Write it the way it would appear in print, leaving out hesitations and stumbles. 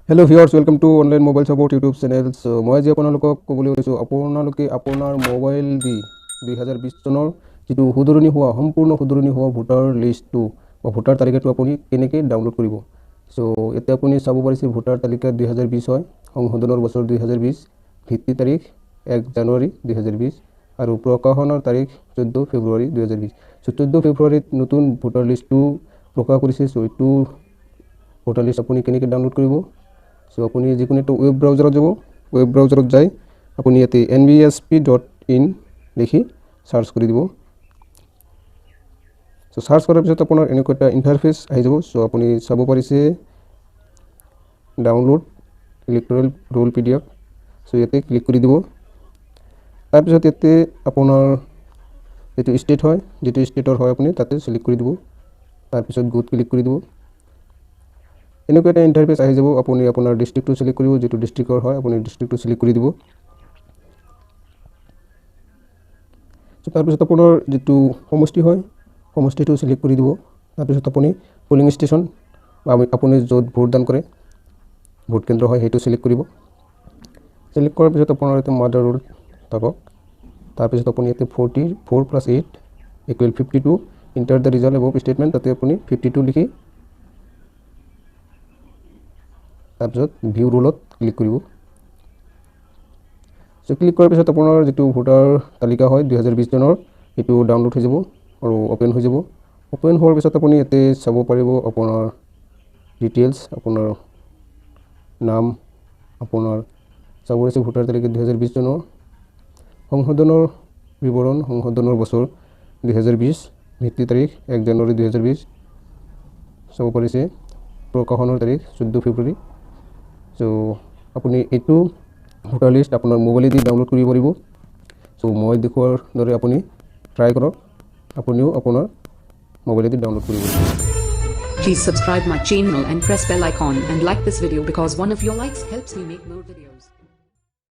Hello' viewers welcome to online mobile support YouTube channel. মই আজি আপোনালোকক ক'বলৈ ওলাইছোঁ আপোনালোকে আপোনাৰ মোবাইল দি 2020 চনৰ যিটো শুধৰণি হোৱা সম্পূৰ্ণ শুধৰণি হোৱা ভোটাৰ লিষ্টটো বা ভোটাৰ তালিকাটো আপুনি কেনেকৈ ডাউনলোড কৰিব। এতিয়া আপুনি চাব পাৰিছে ভোটাৰ তালিকা 2020 হয়, সংশোধনৰ বছৰ 2020, ভিত্তি তাৰিখ 1 জানুৱাৰী 2020 আৰু প্ৰকাশনৰ তাৰিখ 14 ফেব্ৰুৱাৰী 2020। 14 ফেব্ৰুৱাৰীত নতুন ভোটাৰ লিষ্টটো প্ৰকাশ কৰিছে। এইটো ভোটাৰ লিষ্ট আপুনি কেনেকৈ ডাউনলোড কৰিব। আপুনি যিকোনো এটা ৱেব ব্ৰাউজাৰত যাব, ৱেব ব্ৰাউজাৰত যাই আপুনি ইয়াতে nbsp.in লিখি সাৰ্চ কৰি দিব। সাৰ্চ কৰাৰ পিছত আপোনাৰ এনেকুৱা এটা ইণ্টাৰফেচ আহি যাব। আপুনি চাব পাৰিছে ডাউনলোড ইলেক্ট্ৰল ৰোল PDF। ইয়াতে ক্লিক কৰি দিব। তাৰপিছত ইয়াতে আপোনাৰ যিটো ষ্টেট হয়, যিটো ষ্টেটৰ হয় আপুনি তাতে চিলেক্ট কৰি দিব। তাৰপিছত গোত ক্লিক কৰি দিব। এনেকুৱা এটা ইণ্টাৰফেচ আহি যাব। আপুনি আপোনাৰ ডিষ্ট্ৰিক্টটো চিলেক্ট কৰিব, যিটো ডিষ্ট্ৰিক্টৰ হয় আপুনি ডিষ্ট্ৰিক্টটো চিলেক্ট কৰি দিব। তাৰপিছত আপোনাৰ যিটো সমষ্টি হয় সমষ্টিটো চিলেক্ট কৰি দিব। তাৰপিছত আপুনি পলিং ষ্টেচন বা আপুনি য'ত ভোটদান কৰে ভোট কেন্দ্ৰ হয় সেইটো চিলেক্ট কৰিব। চিলেক্ট কৰাৰ পিছত আপোনাৰ ইয়াতে মাডাৰ ৰোল পাব। তাৰপিছত আপুনি ইয়াতে 44 + 8 = 52 inter the result above statement, তাতে আপুনি 52 লিখি তাৰপিছত ভিউ ৰোলত ক্লিক কৰিব। ক্লিক কৰাৰ পিছত আপোনাৰ যিটো ভোটাৰ তালিকা হয় 2020 চনৰ সেইটো ডাউনলোড হৈ যাব আৰু অ'পেন হৈ যাব। অ'পেন হোৱাৰ পিছত আপুনি ইয়াতে চাব পাৰিব আপোনাৰ ডিটেইলছ, আপোনাৰ নাম, আপোনাৰ চাব পাৰিছে ভোটাৰ তালিকা 2020 চনৰ সংশোধনৰ বিৱৰণ, সংশোধনৰ বছৰ 2020, ভিত্তি তাৰিখ 1 জানুৱাৰী 2020, চাব পাৰিছে প্ৰকাশনৰ তাৰিখ 14 ফেব্ৰুৱাৰী। আপুনি এইটো ভোটাৰ লিষ্ট আপোনাৰ মোবাইলেদি ডাউনলোড কৰিব পাৰিব। মই দেখুৱাৰ দৰে আপুনি ট্ৰাই কৰক, আপুনিও আপোনাৰ মোবাইলেদি ডাউনলোড কৰিব পাৰিব। Please subscribe my channel and press bell icon and like this video because one of your likes helps me make more videos.